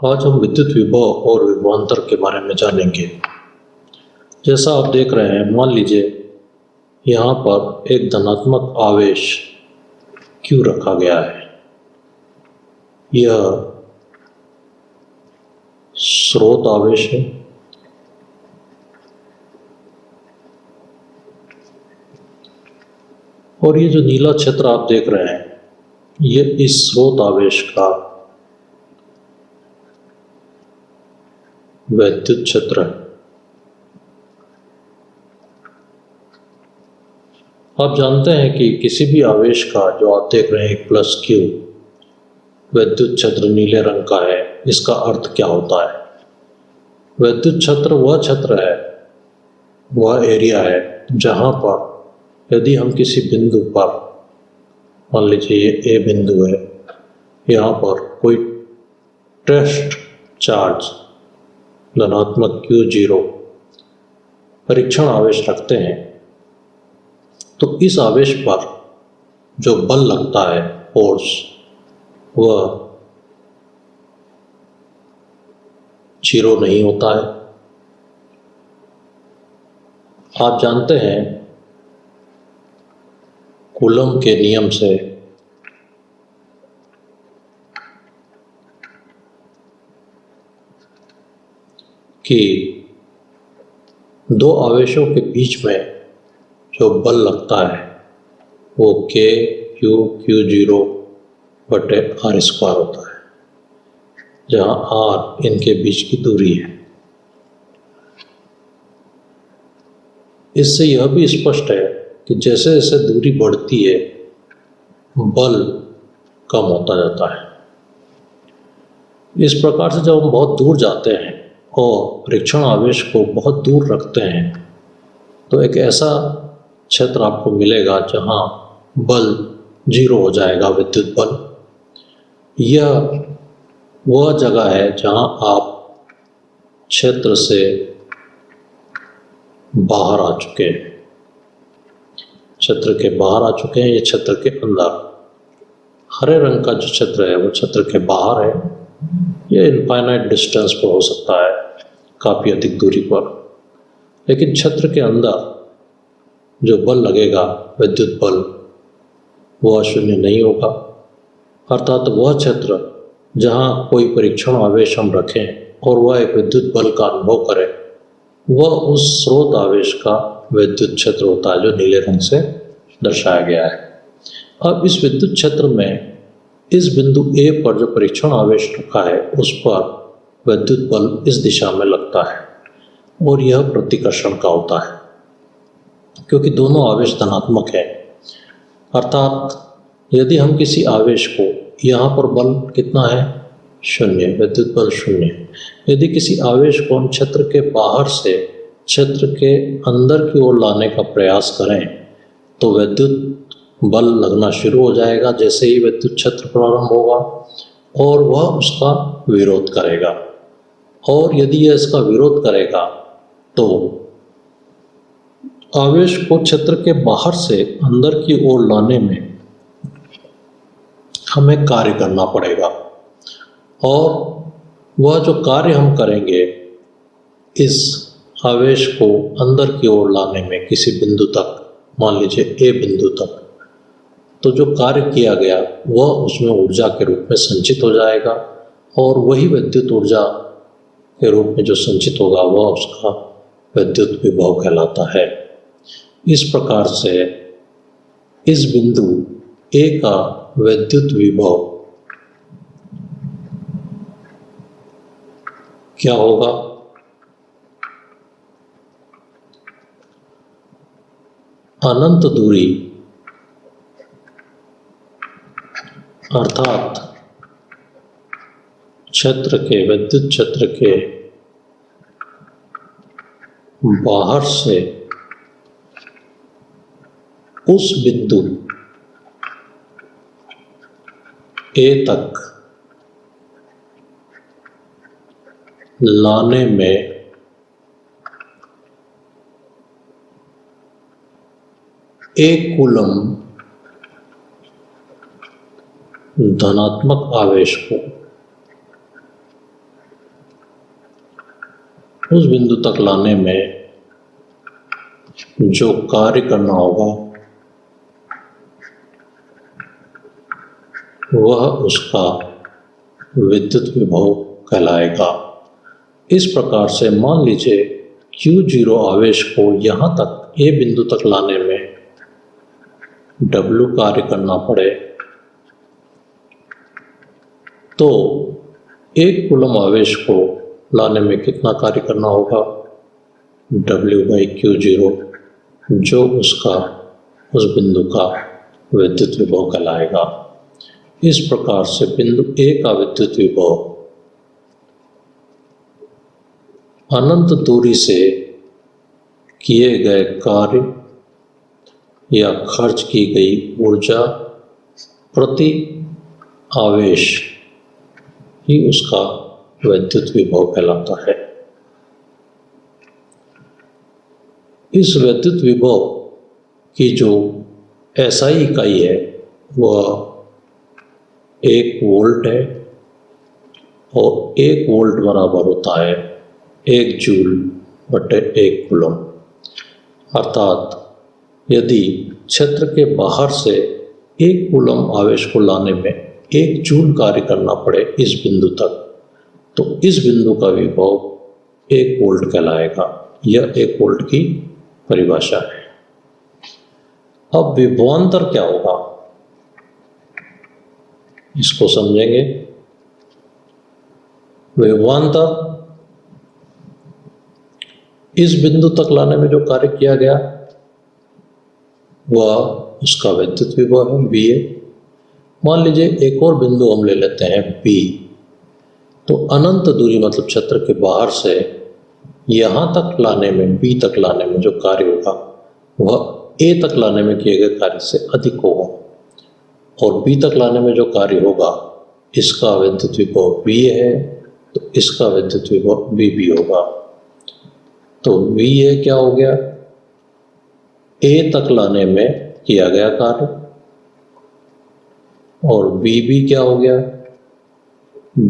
आज हम विद्युत विभव और विभवांतर के बारे में जानेंगे। जैसा आप देख रहे हैं, मान लीजिए यहाँ पर एक धनात्मक आवेश Q रखा गया है। यह स्रोत आवेश है और ये जो नीला क्षेत्र आप देख रहे हैं, ये इस स्रोत आवेश का वैद्युत क्षेत्र है। आप जानते हैं कि किसी भी आवेश का, जो आप देख रहे हैं प्लस Q, वैद्युत क्षेत्र नीले रंग का है। इसका अर्थ क्या होता है? वैद्युत क्षेत्र वह क्षेत्र है, वह एरिया है जहाँ पर यदि हम किसी बिंदु पर, मान लीजिए ये A बिंदु है, यहाँ पर कोई टेस्ट चार्ज धनात्मक Q0 परीक्षण आवेश रखते हैं, तो इस आवेश पर जो बल लगता है, फोर्स, वह 0 नहीं होता है। आप जानते हैं कूलम के नियम से कि दो आवेशों के बीच में जो बल लगता है वो Q0 बटे r² होता है, जहाँ r इनके बीच की दूरी है। इससे यह भी स्पष्ट है कि जैसे जैसे दूरी बढ़ती है, बल कम होता जाता है। इस प्रकार से जब हम बहुत दूर जाते हैं और परीक्षण आवेश को बहुत दूर रखते हैं, तो एक ऐसा क्षेत्र आपको मिलेगा जहाँ बल 0 हो जाएगा, विद्युत बल। यह वह जगह है जहाँ आप क्षेत्र से बाहर आ चुके हैं, क्षेत्र के बाहर आ चुके हैं। ये क्षेत्र के अंदर हरे रंग का जो क्षेत्र है वो क्षेत्र के बाहर है। ये इनफाइनाइट डिस्टेंस पर हो सकता है, काफ़ी अधिक दूरी पर, लेकिन क्षेत्र के अंदर जो बल लगेगा, विद्युत बल, वह शून्य नहीं होगा। अर्थात वह क्षेत्र जहाँ कोई परीक्षण आवेश हम रखें और वह एक विद्युत बल का अनुभव करे, वह उस स्रोत आवेश का विद्युत क्षेत्र होता है, जो नीले रंग से दर्शाया गया है। अब इस विद्युत क्षेत्र में इस बिंदु A पर जो परीक्षण आवेश रखा है, उस पर विद्युत बल इस दिशा में लगता है और यह प्रतिकर्षण का होता है, क्योंकि दोनों आवेश धनात्मक है। अर्थात यदि हम किसी आवेश को, यहाँ पर बल कितना है, 0, विद्युत बल 0। यदि किसी आवेश को हम क्षेत्र के बाहर से क्षेत्र के अंदर की ओर लाने का प्रयास करें, तो विद्युत बल लगना शुरू हो जाएगा जैसे ही विद्युत क्षेत्र प्रारंभ होगा, और वह उसका विरोध करेगा। और यदि यह इसका विरोध करेगा तो आवेश को क्षेत्र के बाहर से अंदर की ओर लाने में हमें कार्य करना पड़ेगा, और वह जो कार्य हम करेंगे इस आवेश को अंदर की ओर लाने में किसी बिंदु तक, मान लीजिए A बिंदु तक, तो जो कार्य किया गया वह उसमें ऊर्जा के रूप में संचित हो जाएगा, और वही विद्युत ऊर्जा के रूप में जो संचित होगा वह उसका विद्युत विभव कहलाता है। इस प्रकार से इस बिंदु A का विद्युत विभव क्या होगा? अनंत दूरी, अर्थात क्षेत्र के, विद्युत क्षेत्र के बाहर से उस बिंदु A तक लाने में एक कूलम धनात्मक आवेश को उस बिंदु तक लाने में जो कार्य करना होगा वह उसका विद्युत विभव कहलाएगा। इस प्रकार से मान लीजिए Q0 आवेश को यहाँ तक A बिंदु तक लाने में W कार्य करना पड़े तो 1 कूलम आवेश को लाने में कितना कार्य करना होगा? W/Q0, जो उसका उस बिंदु का विद्युत विभव कहलाएगा। इस प्रकार से बिंदु A का विद्युत विभव अनंत दूरी से किए गए कार्य या खर्च की गई ऊर्जा प्रति आवेश ही उसका विद्युत विभव कहलाता है। इस विद्युत विभव की जो SI इकाई है वह 1 वोल्ट है और 1 वोल्ट बराबर होता है 1 जूल बटे 1 कूलम। अर्थात यदि क्षेत्र के बाहर से 1 कूलम आवेश को लाने में 1 जूल कार्य करना पड़े इस बिंदु तक, तो इस बिंदु का विभव 1 वोल्ट कहलाएगा। यह 1 वोल्ट की परिभाषा है। अब विभवांतर क्या होगा, इसको समझेंगे। विभवांतर इस बिंदु तक लाने में जो कार्य किया गया वह उसका विद्युत विभव है VA। मान लीजिए एक और बिंदु हम ले लेते हैं B, तो अनंत दूरी मतलब क्षेत्र के बाहर से यहाँ तक लाने में, B तक लाने में जो कार्य होगा वह A तक लाने में किए गए कार्य से अधिक होगा और B तक लाने में जो कार्य होगा इसका विद्युत विभव VA है तो इसका विद्युत विभव VB होगा। तो VA क्या हो गया? A तक लाने में किया गया कार्य और VB क्या हो गया?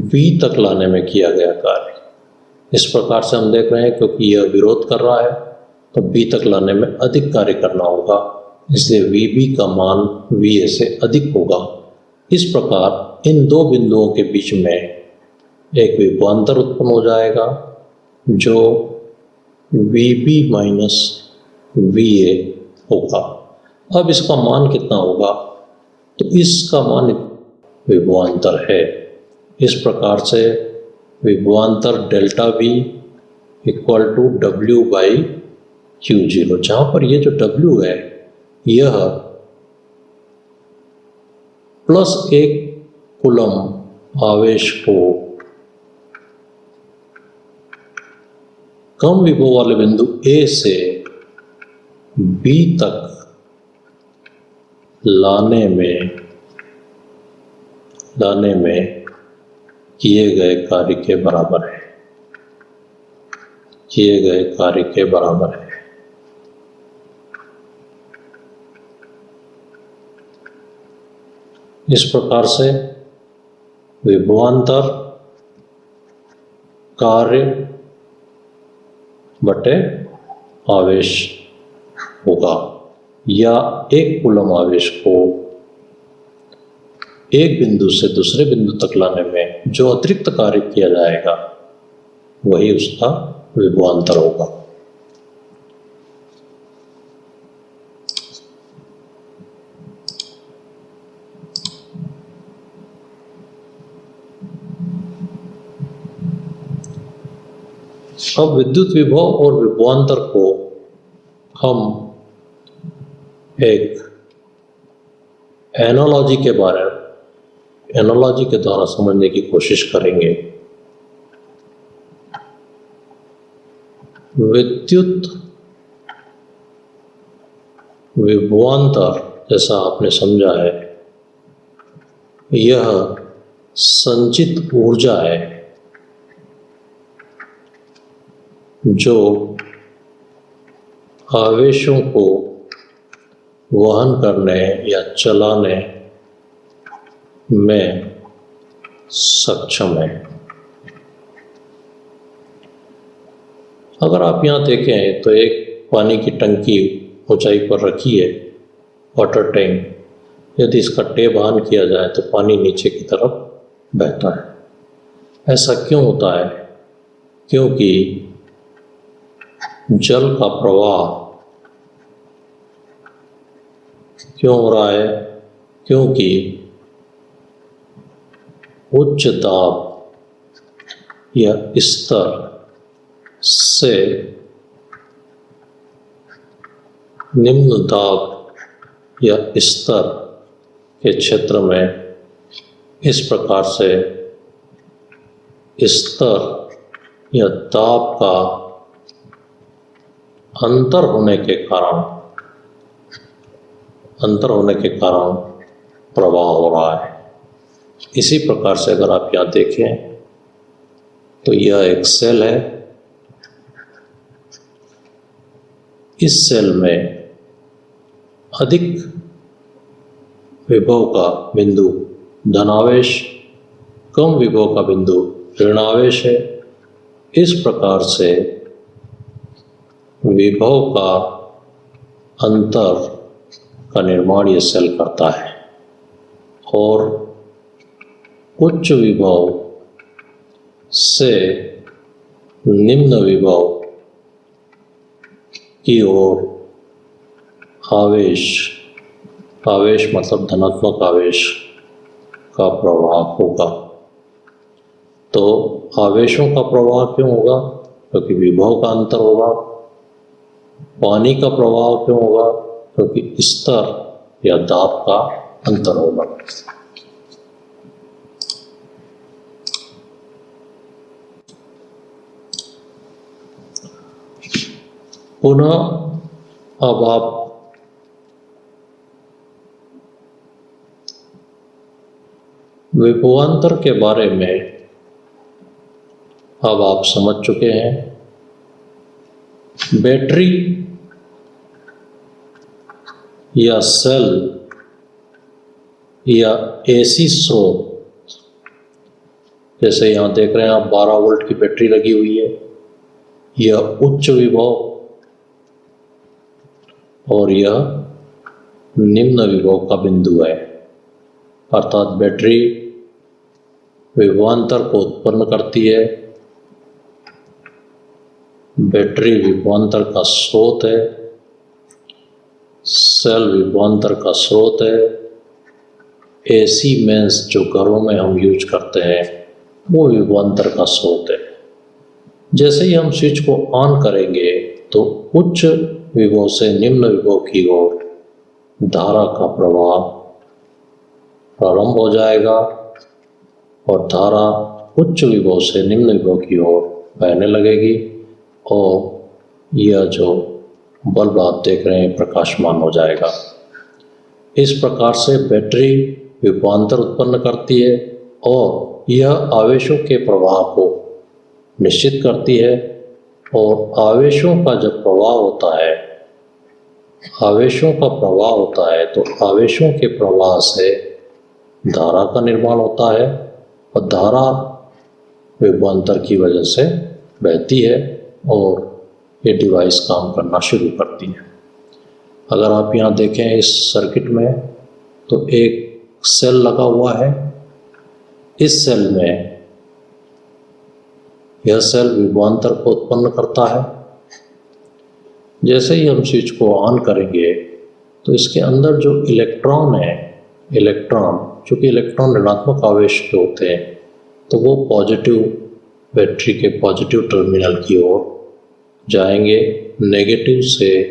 B तक लाने में किया गया कार्य। इस प्रकार से हम देख रहे हैं क्योंकि यह विरोध कर रहा है तो B तक लाने में अधिक कार्य करना होगा, इसलिए VB का मान VA से अधिक होगा। इस प्रकार इन दो बिंदुओं के बीच में एक विभवांतर उत्पन्न हो जाएगा जो VB माइनस VA होगा। अब इसका मान कितना होगा? तो इसका मान विभवांतर है। इस प्रकार से विभवांतर delta V equal to W/Q0, जहाँ पर ये जो W है यह +1 कूलम आवेश को कम विभव वाले बिंदु A से B तक लाने में किए गए कार्य के बराबर है, किए गए कार्य के बराबर है। इस प्रकार से विभवांतर कार्य बटे आवेश होगा, या 1 कूलम आवेश को एक बिंदु से दूसरे बिंदु तक लाने में जो अतिरिक्त कार्य किया जाएगा वही उसका विभवांतर होगा। अब विद्युत विभव और विभवांतर को हम एक एनालॉजी के द्वारा समझने की कोशिश करेंगे। विद्युत विभवांतर जैसा आपने समझा है, यह संचित ऊर्जा है जो आवेशों को वहन करने या चलाने में सक्षम है। अगर आप यहाँ देखें तो एक पानी की टंकी ऊंचाई पर रखी है, वाटर टैंक। यदि इसका टैप ऑन किया जाए तो पानी नीचे की तरफ बहता है। ऐसा क्यों होता है? क्योंकि जल का प्रवाह क्यों हो रहा है? क्योंकि उच्च दाब या स्तर से निम्न दाब या स्तर के क्षेत्र में इस प्रकार से स्तर या दाब का अंतर होने के कारण प्रवाह हो रहा है। इसी प्रकार से अगर आप यहाँ देखें तो यह एक सेल है। इस सेल में अधिक विभव का बिंदु धनावेश, कम विभव का बिंदु ऋणावेश है। इस प्रकार से विभव का अंतर का निर्माण यह सेल करता है और उच्च विभव से निम्न विभव की ओर आवेश मतलब धनात्मक आवेश का प्रवाह होगा। तो आवेशों का प्रवाह क्यों होगा? क्योंकि विभव का अंतर होगा। पानी का प्रवाह क्यों होगा? क्योंकि स्तर या दाब का अंतर होगा। पुनः अब आप विभवांतर के बारे में अब आप समझ चुके हैं। बैटरी या सेल या एसी स्रोत, जैसे यहाँ देख रहे हैं आप 12 वोल्ट की बैटरी लगी हुई है, यह उच्च विभव और यह निम्न विभव का बिंदु है। अर्थात बैटरी विभवांतर को उत्पन्न करती है, बैटरी विभवांतर का स्रोत है, सेल विभवांतर का स्रोत है, एसी मेंस जो घरों में हम यूज करते हैं वो विभवांतर का स्रोत है। जैसे ही हम स्विच को ऑन करेंगे तो उच्च विभव से निम्न विभव की ओर धारा का प्रवाह प्रारंभ हो जाएगा और धारा उच्च विभव से निम्न विभव की ओर बहने लगेगी और यह जो बल्ब आप देख रहे हैं प्रकाशमान हो जाएगा। इस प्रकार से बैटरी विभवांतर उत्पन्न करती है और यह आवेशों के प्रवाह को निश्चित करती है और आवेशों का जब प्रवाह होता है, तो आवेशों के प्रवाह से धारा का निर्माण होता है और धारा विभवांतर की वजह से बहती है और ये डिवाइस काम करना शुरू करती है। अगर आप यहाँ देखें इस सर्किट में तो एक सेल लगा हुआ है। इस सेल में यह सेल विभवांतर को उत्पन्न करता है। जैसे ही हम स्विच को ऑन करेंगे तो इसके अंदर जो इलेक्ट्रॉन है, चूँकि इलेक्ट्रॉन ऋणात्मक आवेश के होते हैं तो वो पॉजिटिव बैटरी के पॉजिटिव टर्मिनल की ओर जाएंगे, नेगेटिव से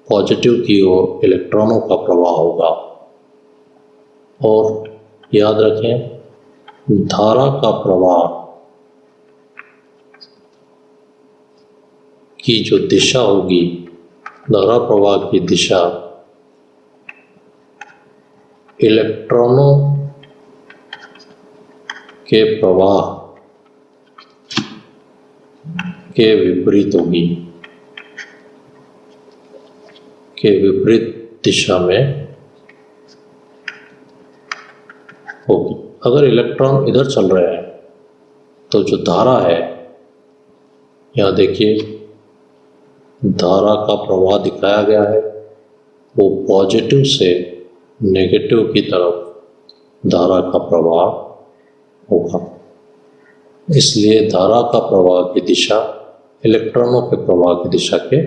पॉजिटिव की ओर इलेक्ट्रॉनों का प्रवाह होगा। और याद रखें, धारा का प्रवाह की जो दिशा होगी, धारा प्रवाह की दिशा इलेक्ट्रॉनों के प्रवाह के विपरीत होगी, के विपरीत दिशा में होगी। अगर इलेक्ट्रॉन इधर चल रहे हैं तो जो धारा है, यहाँ देखिए धारा का प्रवाह दिखाया गया है वो पॉजिटिव से नेगेटिव की तरफ धारा का प्रवाह होगा। इसलिए धारा का प्रवाह की दिशा इलेक्ट्रॉनों के प्रवाह की दिशा के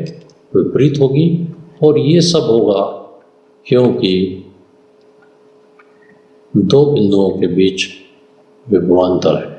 विपरीत होगी और ये सब होगा क्योंकि दो बिंदुओं के बीच विभवांतर है।